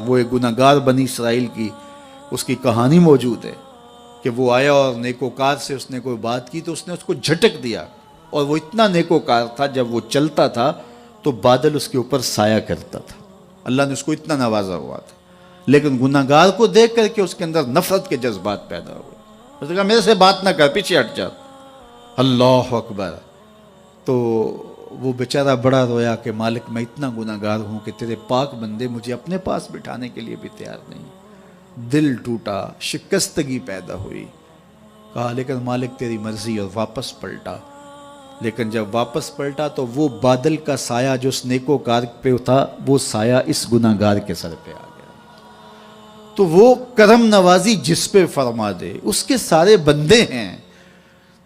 وہ ایک گناہگار بنی اسرائیل کی اس کی کہانی موجود ہے کہ وہ آیا اور نیکوکار سے اس نے کوئی بات کی تو اس نے اس کو جھٹک دیا، اور وہ اتنا نیکوکار تھا جب وہ چلتا تھا تو بادل اس کے اوپر سایہ کرتا تھا، اللہ نے اس کو اتنا نوازا ہوا تھا، لیکن گناہگار کو دیکھ کر کے اس کے اندر نفرت کے جذبات پیدا ہوئے، اس نے کہا میرے سے بات نہ کر، پیچھے ہٹ جا۔ اللہ اکبر۔ تو وہ بیچارہ بڑا رویا کہ مالک میں اتنا گناہگار ہوں کہ تیرے پاک بندے مجھے اپنے پاس بٹھانے کے لیے بھی تیار نہیں۔ دل ٹوٹا، شکستگی پیدا ہوئی، کہا لیکن مالک تیری مرضی، اور واپس پلٹا۔ لیکن جب واپس پلٹا تو وہ بادل کا سایہ جو اس نیکوکار پہ تھا وہ سایہ اس گناہگار کے سر پہ آ گیا۔ تو وہ کرم نوازی جس پہ فرما دے، اس کے سارے بندے ہیں،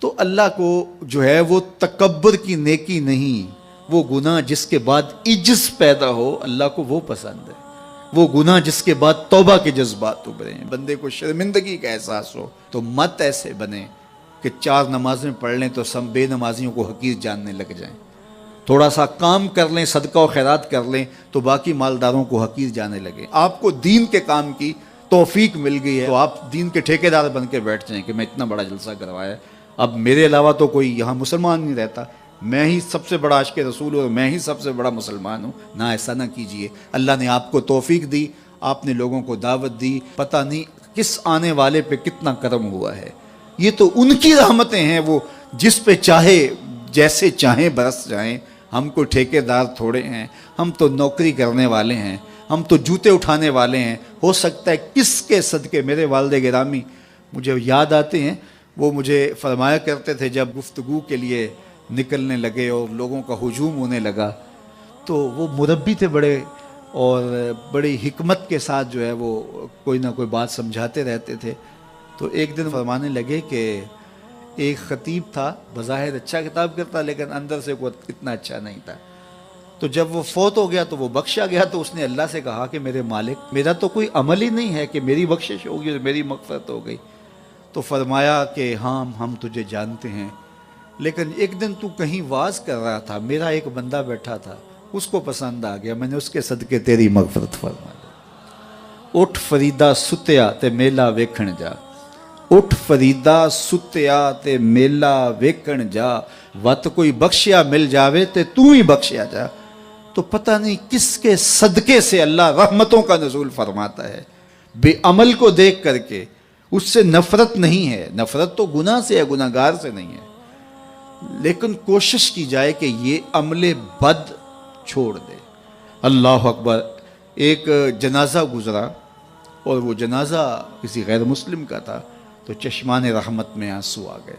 تو اللہ کو جو ہے وہ تکبر کی نیکی نہیں، وہ گناہ جس کے بعد عجز پیدا ہو اللہ کو وہ پسند ہے، وہ گناہ جس کے بعد توبہ کے جذبات ابھریں، بندے کو شرمندگی کا احساس ہو۔ تو مت ایسے بنے کہ 4 نمازیں پڑھ لیں تو سب بے نمازیوں کو حقیر جاننے لگ جائیں، تھوڑا سا کام کر لیں، صدقہ و خیرات کر لیں تو باقی مالداروں کو حقیر جانے لگیں۔ آپ کو دین کے کام کی توفیق مل گئی ہے تو آپ دین کے ٹھیکیدار بن کے بیٹھ جائیں کہ میں اتنا بڑا جلسہ کروایا، اب میرے علاوہ تو کوئی یہاں مسلمان نہیں رہتا، میں ہی سب سے بڑا عاشق رسول ہوں اور میں ہی سب سے بڑا مسلمان ہوں۔ نہ، ایسا نہ کیجئے۔ اللہ نے آپ کو توفیق دی، آپ نے لوگوں کو دعوت دی، پتہ نہیں کس آنے والے پہ کتنا کرم ہوا ہے۔ یہ تو ان کی رحمتیں ہیں، وہ جس پہ چاہے جیسے چاہیں برس جائیں۔ ہم کو ٹھیکیدار تھوڑے ہیں، ہم تو نوکری کرنے والے ہیں، ہم تو جوتے اٹھانے والے ہیں۔ ہو سکتا ہے کس کے صدقے، میرے والد گرامی مجھے یاد آتے ہیں، وہ مجھے فرمایا کرتے تھے جب گفتگو کے لیے نکلنے لگے اور لوگوں کا ہجوم ہونے لگا تو وہ مربی تھے بڑے، اور بڑی حکمت کے ساتھ جو ہے وہ کوئی نہ کوئی بات سمجھاتے رہتے تھے۔ تو ایک دن فرمانے لگے کہ ایک خطیب تھا، بظاہر اچھا خطاب کرتا لیکن اندر سے کوئی اتنا اچھا نہیں تھا، تو جب وہ فوت ہو گیا تو وہ بخشا گیا تو اس نے اللہ سے کہا کہ میرے مالک میرا تو کوئی عمل ہی نہیں ہے کہ میری بخشش ہوگی اور میری مغفرت ہو گئی۔ تو فرمایا کہ ہاں ہم تجھے جانتے ہیں، لیکن ایک دن تو کہیں واز کر رہا تھا، میرا ایک بندہ بیٹھا تھا، اس کو پسند آ گیا، میں نے اس کے صدقے تیری مغفرت فرما دی۔ اٹھ فریدا ستیا تے میلا ویکھن جا، اٹھ فریدا ستیا تے میلا ویکھن جا، وت کوئی بخشیا مل جاوے تے تو ہی بخشیا جا۔ تو پتہ نہیں کس کے صدقے سے اللہ رحمتوں کا نزول فرماتا ہے۔ بے عمل کو دیکھ کر کے اس سے نفرت نہیں ہے، نفرت تو گناہ سے ہے، گناہگار سے نہیں ہے، لیکن کوشش کی جائے کہ یہ عمل بد چھوڑ دے۔ اللہ اکبر۔ ایک جنازہ گزرا اور وہ جنازہ کسی غیر مسلم کا تھا، تو چشمان رحمت میں آنسو آ گئے۔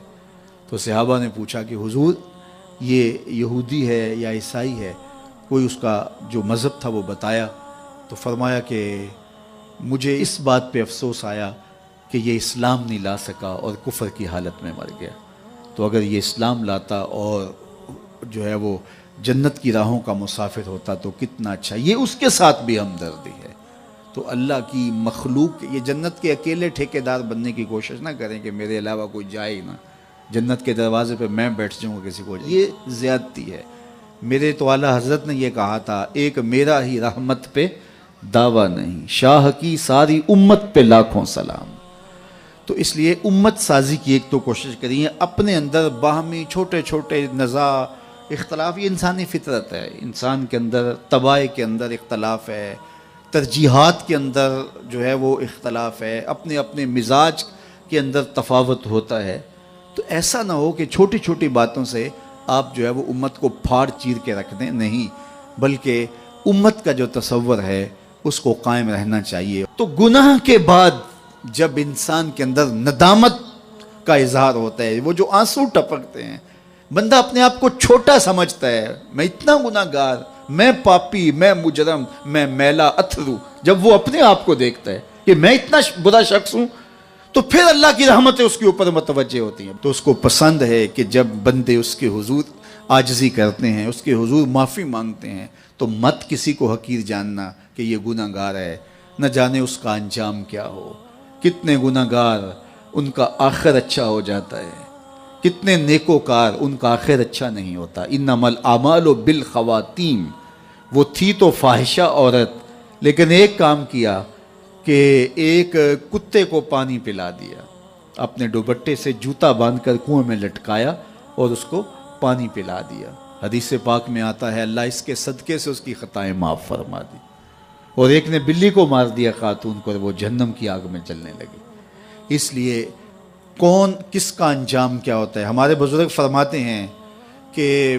تو صحابہ نے پوچھا کہ حضور یہ یہودی ہے یا عیسائی ہے، کوئی اس کا جو مذہب تھا وہ بتایا۔ تو فرمایا کہ مجھے اس بات پہ افسوس آیا کہ یہ اسلام نہیں لا سکا اور کفر کی حالت میں مر گیا، تو اگر یہ اسلام لاتا اور جو ہے وہ جنت کی راہوں کا مسافر ہوتا تو کتنا اچھا۔ یہ اس کے ساتھ بھی ہمدردی ہے۔ تو اللہ کی مخلوق، یہ جنت کے اکیلے ٹھیکیدار بننے کی کوشش نہ کریں کہ میرے علاوہ کوئی جائے ہی نہ، جنت کے دروازے پہ میں بیٹھ جاؤں گا کسی کو، یہ زیادتی ہے۔ میرے تو اعلیٰ حضرت نے یہ کہا تھا، ایک میرا ہی رحمت پہ دعویٰ نہیں، شاہ کی ساری امت پہ لاکھوں سلام۔ تو اس لیے امت سازی کی ایک تو کوشش کریے، اپنے اندر باہمی چھوٹے چھوٹے نزاع اختلاف، یہ انسانی فطرت ہے، انسان کے اندر طباع کے اندر اختلاف ہے، ترجیحات کے اندر جو ہے وہ اختلاف ہے، اپنے اپنے مزاج کے اندر تفاوت ہوتا ہے۔ تو ایسا نہ ہو کہ چھوٹی چھوٹی باتوں سے آپ جو ہے وہ امت کو پھاڑ چیر کے رکھ دیں، نہیں، بلکہ امت کا جو تصور ہے اس کو قائم رہنا چاہیے۔ تو گناہ کے بعد جب انسان کے اندر ندامت کا اظہار ہوتا ہے، وہ جو آنسو ٹپکتے ہیں، بندہ اپنے آپ کو چھوٹا سمجھتا ہے، میں اتنا گناہگار، میں پاپی، میں مجرم، میں میلا اتھرو، جب وہ اپنے آپ کو دیکھتا ہے کہ میں اتنا برا شخص ہوں، تو پھر اللہ کی رحمتیں اس کے اوپر متوجہ ہوتی ہیں۔ تو اس کو پسند ہے کہ جب بندے اس کے حضور عاجزی کرتے ہیں، اس کے حضور معافی مانگتے ہیں، تو مت کسی کو حقیر جاننا کہ یہ گناہگار ہے، نہ جانے اس کا انجام کیا ہو۔ کتنے گناہگار ان کا آخر اچھا ہو جاتا ہے، کتنے نیکوکار ان کا آخر اچھا نہیں ہوتا۔ انما الاعمال بالخواتیم، وہ تھی تو فاحشہ عورت لیکن ایک کام کیا کہ ایک کتے کو پانی پلا دیا، اپنے دوپٹے سے جوتا باندھ کر کنویں میں لٹکایا اور اس کو پانی پلا دیا۔ حدیث پاک میں آتا ہے اللہ اس کے صدقے سے اس کی خطائیں معاف فرما دی۔ اور ایک نے بلی کو مار دیا خاتون کو، اور وہ جہنم کی آگ میں جلنے لگی۔ اس لیے کون کس کا انجام کیا ہوتا ہے؟ ہمارے بزرگ فرماتے ہیں کہ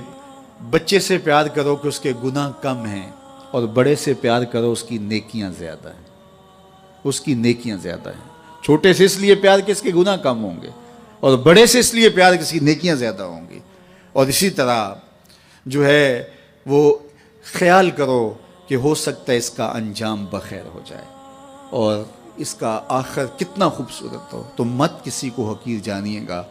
بچے سے پیار کرو کہ اس کے گناہ کم ہیں، اور بڑے سے پیار کرو اس کی نیکیاں زیادہ ہیں، اس کی نیکیاں زیادہ ہیں۔ چھوٹے سے اس لیے پیار کہ اس کے گناہ کم ہوں گے، اور بڑے سے اس لیے پیار کہ اس کی نیکیاں زیادہ ہوں گی۔ اور اسی طرح جو ہے وہ خیال کرو کہ ہو سکتا ہے اس کا انجام بخیر ہو جائے اور اس کا آخر کتنا خوبصورت ہو، تو مت کسی کو حقیر جانیے گا۔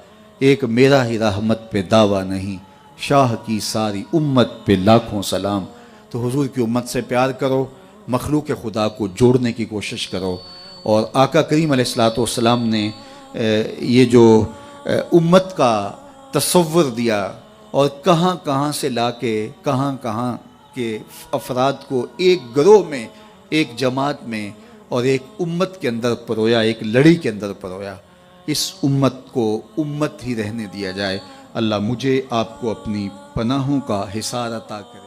ایک میرا ہی رحمت پہ دعویٰ نہیں، شاہ کی ساری امت پہ لاکھوں سلام۔ تو حضور کی امت سے پیار کرو، مخلوق خدا کو جوڑنے کی کوشش کرو۔ اور آقا کریم علیہ الصلوۃ والسلام نے یہ جو امت کا تصور دیا اور کہاں کہاں سے لا کے کہاں کے افراد کو ایک گروہ میں، ایک جماعت میں اور ایک امت کے اندر پرویا، ایک لڑی کے اندر پرویا، اس امت کو امت ہی رہنے دیا جائے۔ اللہ مجھے آپ کو اپنی پناہوں کا حصار عطا کرے۔